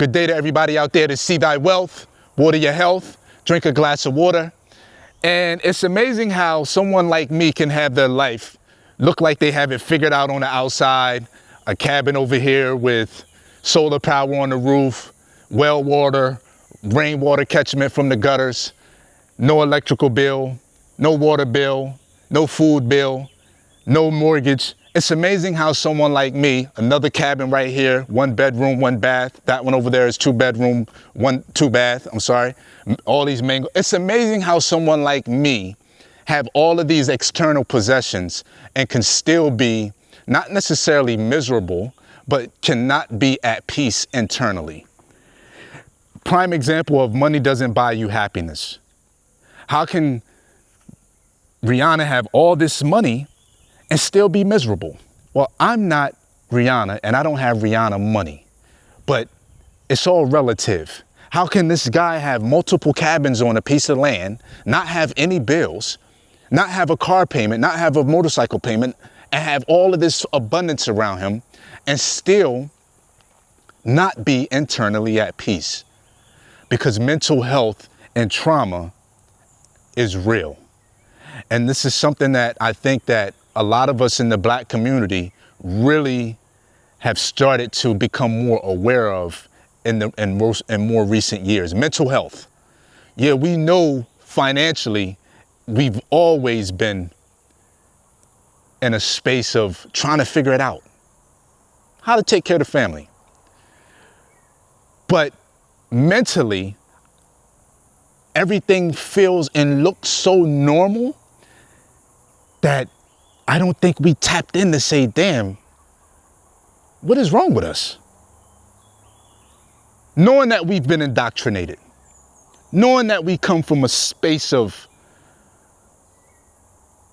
Good day to everybody out there to see thy wealth, water your health, drink a glass of water. And it's amazing how someone like me can have their life look like they have it figured out on the outside, a cabin over here with solar power on the roof, well water, rainwater catchment from the gutters, no electrical bill, no water bill, no food bill, no mortgage. It's amazing how someone like me, another cabin right here, 1 bedroom, 1 bath. That one over there is 2 bedroom, 2 bath. I'm sorry. All these mango. It's amazing how someone like me have all of these external possessions and can still be not necessarily miserable, but cannot be at peace internally. Prime example of money doesn't buy you happiness. How can Rihanna have all this money and still be miserable? Well, I'm not Rihanna and I don't have Rihanna money, but it's all relative. How can this guy have multiple cabins on a piece of land, not have any bills, not have a car payment, not have a motorcycle payment, and have all of this abundance around him and still not be internally at peace? Because mental health and trauma is real. And this is something that I think that a lot of us in the Black community really have started to become more aware of in more recent years. Mental health. Yeah, we know financially we've always been in a space of trying to figure it out, how to take care of the family. But mentally, everything feels and looks so normal that I don't think we tapped in to say, damn, what is wrong with us? Knowing that we've been indoctrinated, knowing that we come from a space of,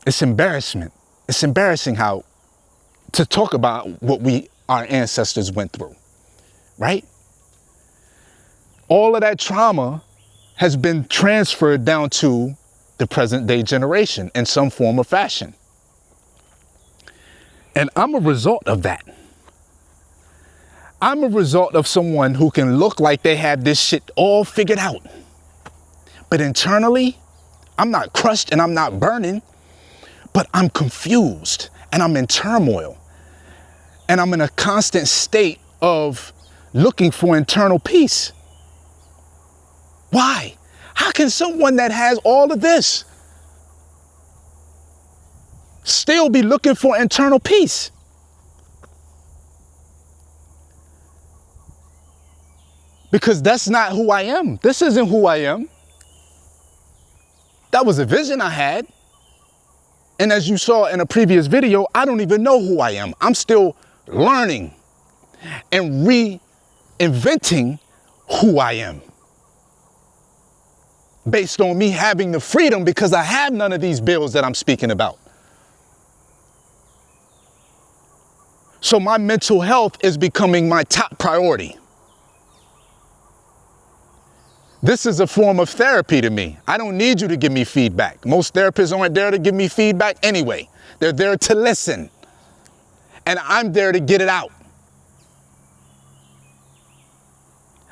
it's embarrassment. It's embarrassing how to talk about what our ancestors went through, right? All of that trauma has been transferred down to the present day generation in some form or fashion. And I'm a result of that. I'm a result of someone who can look like they have this shit all figured out. But internally, I'm not crushed and I'm not burning, but I'm confused and I'm in turmoil. And I'm in a constant state of looking for internal peace. Why? How can someone that has all of this still be looking for internal peace? Because that's not who I am. This isn't who I am. That was a vision I had. And as you saw in a previous video, I don't even know who I am. I'm still learning and reinventing who I am, based on me having the freedom because I have none of these bills that I'm speaking about. So my mental health is becoming my top priority. This is a form of therapy to me. I don't need you to give me feedback. Most therapists aren't there to give me feedback anyway. They're there to listen. And I'm there to get it out.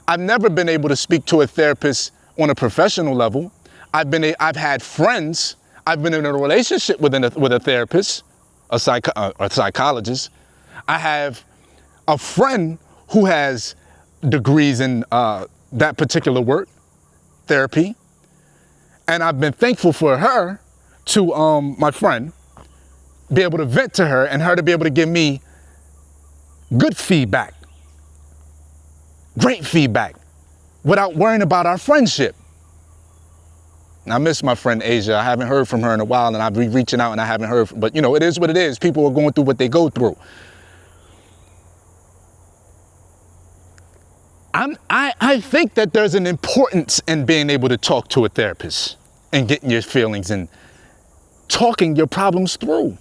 I've never been able to speak to a therapist on a professional level. I've had friends. I've been in a relationship with a therapist, a psychologist. I have a friend who has degrees in that particular work, therapy. And I've been thankful for her to, my friend, be able to vent to her and her to be able to give me good feedback, great feedback, without worrying about our friendship. And I miss my friend Asia. I haven't heard from her in a while, and I've been reaching out and I haven't heard, but you know, it is what it is. People are going through what they go through. I think that there's an importance in being able to talk to a therapist and getting your feelings and talking your problems through.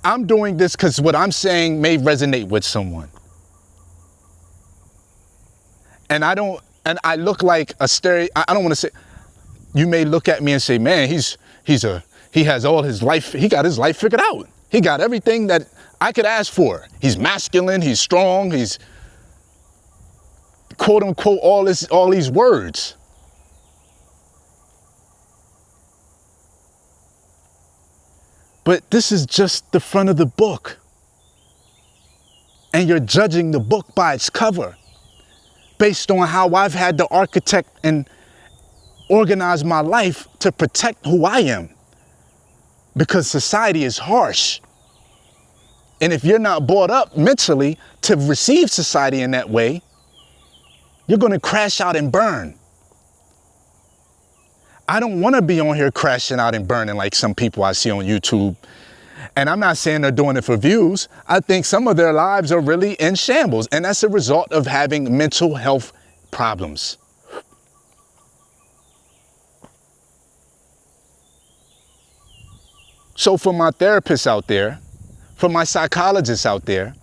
I'm doing this because what I'm saying may resonate with someone. And I look like a I don't want to say, you may look at me and say, man, he has all his life, he got his life figured out. He got everything that I could ask for. He's masculine, he's strong, he's quote unquote all these words. But this is just the front of the book. And you're judging the book by its cover based on how I've had to architect and organize my life to protect who I am. Because society is harsh. And if you're not brought up mentally to receive society in that way, you're going to crash out and burn. I don't want to be on here crashing out and burning like some people I see on YouTube. And I'm not saying they're doing it for views. I think some of their lives are really in shambles. And that's a result of having mental health problems. So for my therapists out there, for my psychologists out there,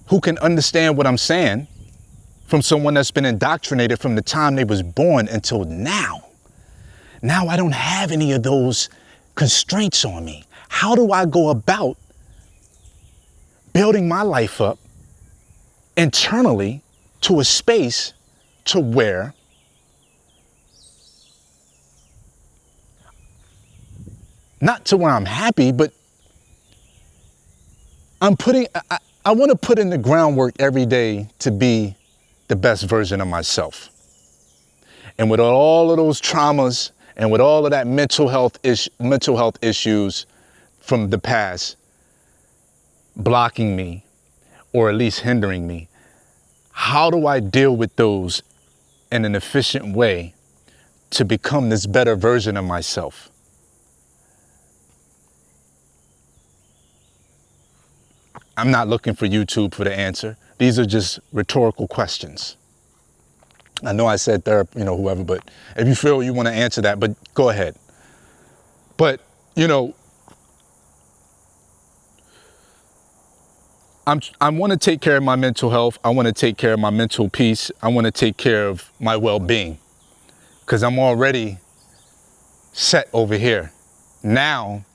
who can understand what I'm saying from someone that's been indoctrinated from the time they was born until now. Now I don't have any of those constraints on me. How do I go about building my life up internally to a space to where not to where I'm happy, but I want to put in the groundwork every day to be the best version of myself. And with all of those traumas and with all of that mental health issues from the past blocking me or at least hindering me, how do I deal with those in an efficient way to become this better version of myself? I'm not looking for YouTube for the answer. These are just rhetorical questions. I know I said therapy, whoever, but if you feel you want to answer that, but go ahead. But, I want to take care of my mental health. I want to take care of my mental peace. I want to take care of my well-being because I'm already set over here. Now,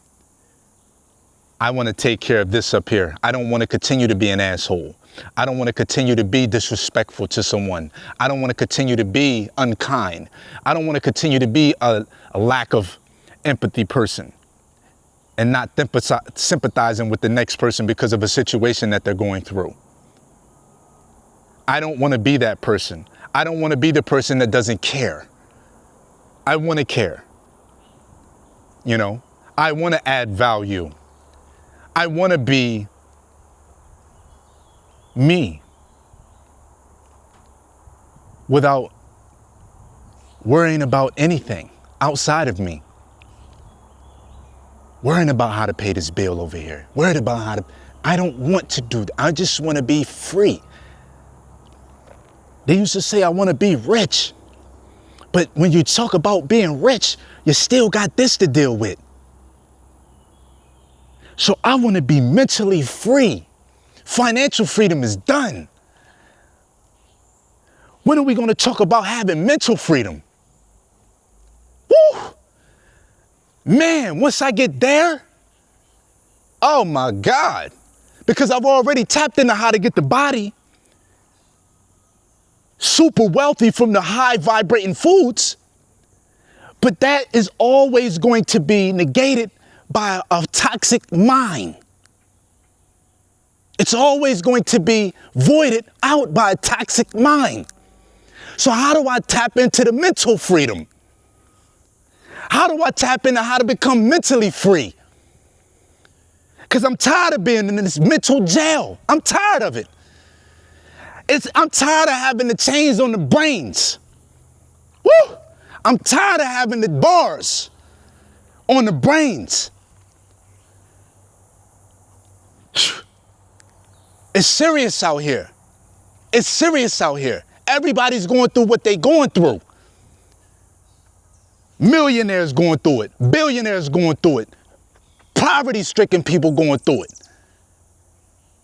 I want to take care of this up here. I don't want to continue to be an asshole. I don't want to continue to be disrespectful to someone. I don't want to continue to be unkind. I don't want to continue to be a lack of empathy person and not sympathizing with the next person because of a situation that they're going through. I don't want to be that person. I don't want to be the person that doesn't care. I want to care. I want to add value. I want to be me without worrying about anything outside of me. Worrying about how to pay this bill over here. Worried about how to... I don't want to do that. I just want to be free. They used to say, I want to be rich. But when you talk about being rich, you still got this to deal with. So I want to be mentally free. Financial freedom is done. When are we going to talk about having mental freedom? Woo! Man, once I get there, oh my God. Because I've already tapped into how to get the body super wealthy from the high vibrating foods. But that is always going to be negated by a toxic mind. It's always going to be voided out by a toxic mind. So how do I tap into the mental freedom? How do I tap into how to become mentally free? Because I'm tired of being in this mental jail. I'm tired of it. I'm tired of having the chains on the brains. Woo! I'm tired of having the bars on the brains. It's serious out here. It's serious out here. Everybody's going through what they're going through. Millionaires going through it. Billionaires going through it. Poverty-stricken people going through it.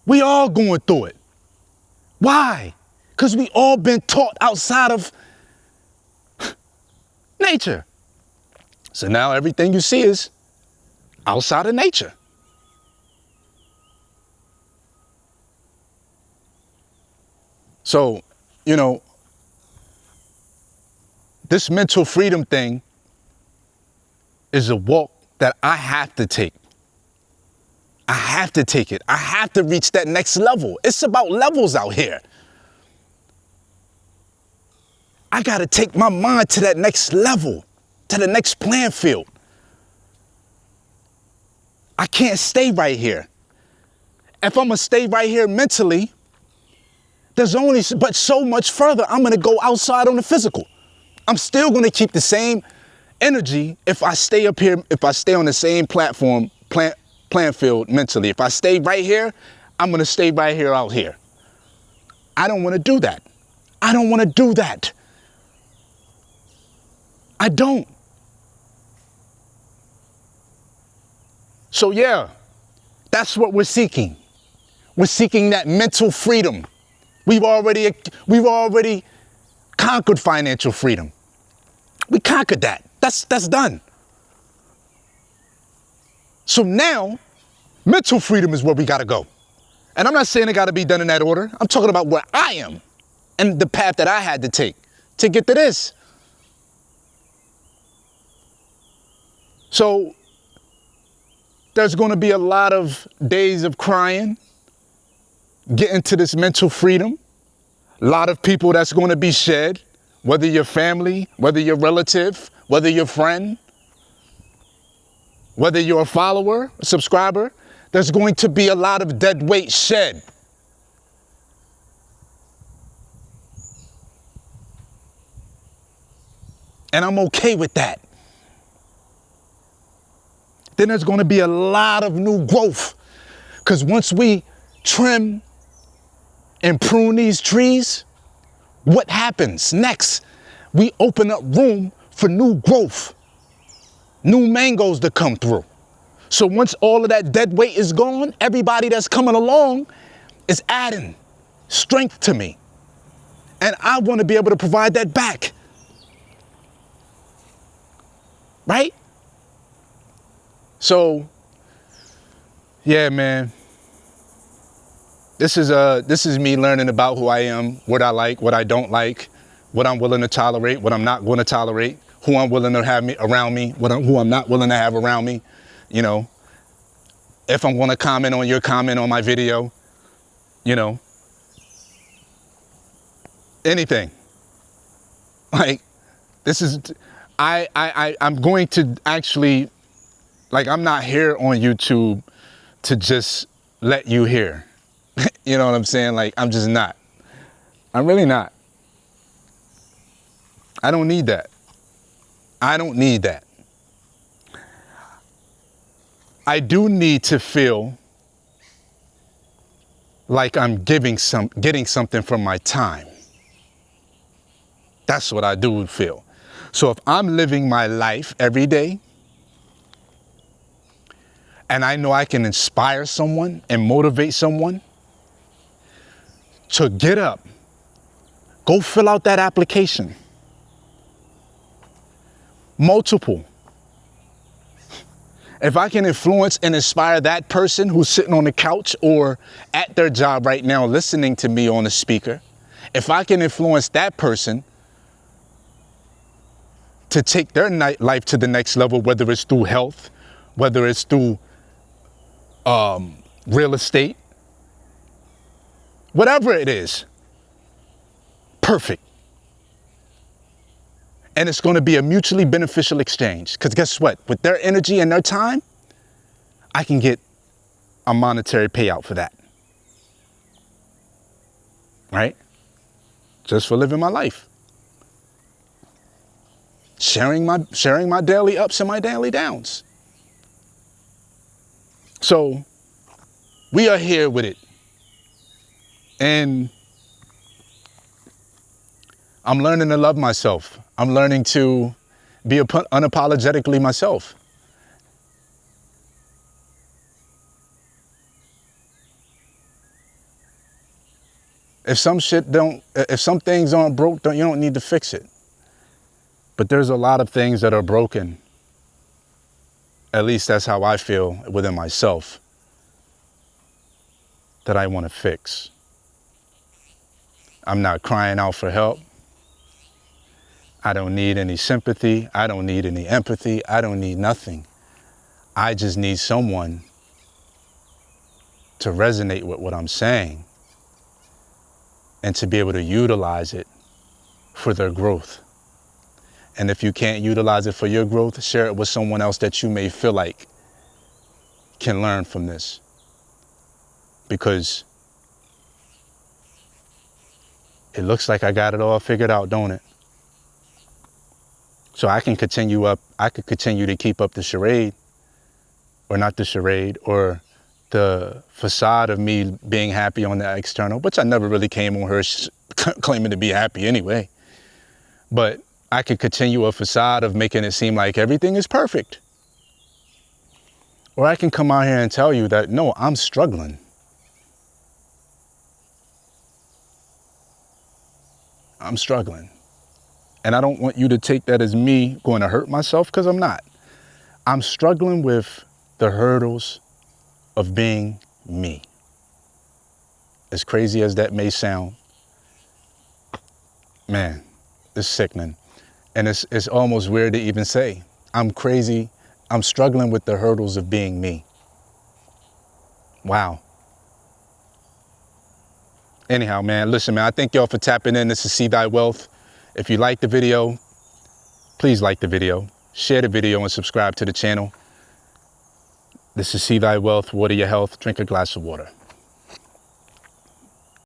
We all going through it. Why? Because we all been taught outside of nature. So now everything you see is outside of nature. So, you know, this mental freedom thing is a walk that I have to take. I have to take it. I have to reach that next level. It's about levels out here. I got to take my mind to that next level, to the next playing field. I can't stay right here. If I'm going to stay right here mentally, there's only but so much further I'm going to go outside on the physical. I'm still going to keep the same energy if I stay up here, if I stay on the same platform, playing field mentally. If I stay right here, I'm going to stay right here out here. I don't want to do that. I don't want to do that. I don't. So yeah, that's what we're seeking. We're seeking that mental freedom. We've already conquered financial freedom. We conquered that. That's done. So now, mental freedom is where we got to go. And I'm not saying it got to be done in that order. I'm talking about where I am and the path that I had to take to get to this. So there's going to be a lot of days of crying, getting to this mental freedom. A lot of people that's going to be shed, whether you're family, whether you're relative, whether you're friend, whether you're a follower, a subscriber, there's going to be a lot of dead weight shed. And I'm okay with that. Then there's going to be a lot of new growth. Because once we trim and prune these trees, what happens next? We open up room for new growth, new mangoes to come through. So once all of that dead weight is gone, everybody that's coming along is adding strength to me. And I want to be able to provide that back. Right? So, yeah, man. This is me learning about who I am, what I like, what I don't like, what I'm willing to tolerate, what I'm not going to tolerate, who I'm willing to have around me, who I'm not willing to have around me. You know, if I'm going to comment on your comment on my video, you know, anything. Like, this is, I'm going to actually, like, I'm not here on YouTube to just let you hear. You know what I'm saying? Like, I'm just not. I'm really not. I don't need that. I don't need that. I do need to feel like I'm getting something from my time. That's what I do feel. So if I'm living my life every day and I know I can inspire someone and motivate someone to get up, go fill out that application. Multiple. If I can influence and inspire that person who's sitting on the couch or at their job right now listening to me on the speaker, if I can influence that person to take their life to the next level, whether it's through health, whether it's through real estate, whatever it is, perfect. And it's going to be a mutually beneficial exchange. Because guess what? With their energy and their time, I can get a monetary payout for that. Right? Just for living my life. Sharing my daily ups and my daily downs. So we are here with it. And I'm learning to love myself. I'm learning to be unapologetically myself. If some things aren't broke, you don't need to fix it. But there's a lot of things that are broken. At least that's how I feel within myself, that I want to fix. I'm not crying out for help. I don't need any sympathy. I don't need any empathy. I don't need nothing. I just need someone to resonate with what I'm saying and to be able to utilize it for their growth. And if you can't utilize it for your growth, share it with someone else that you may feel like can learn from this. Because it looks like I got it all figured out, don't it? So I could continue to keep up the charade, or not the charade, or the facade of me being happy on the external, which I never really came on her claiming to be happy anyway. But I could continue a facade of making it seem like everything is perfect. Or I can come out here and tell you that, no, I'm struggling. I'm struggling. And I don't want you to take that as me going to hurt myself, because I'm not. I'm struggling with the hurdles of being me. As crazy as that may sound, man, it's sickening. And it's almost weird to even say. I'm crazy. I'm struggling with the hurdles of being me. Wow. Anyhow, man, listen, man, I thank y'all for tapping in. This is See Thy Wealth. If you like the video, please like the video, share the video, and subscribe to the channel. This is See Thy Wealth, water your health, drink a glass of water.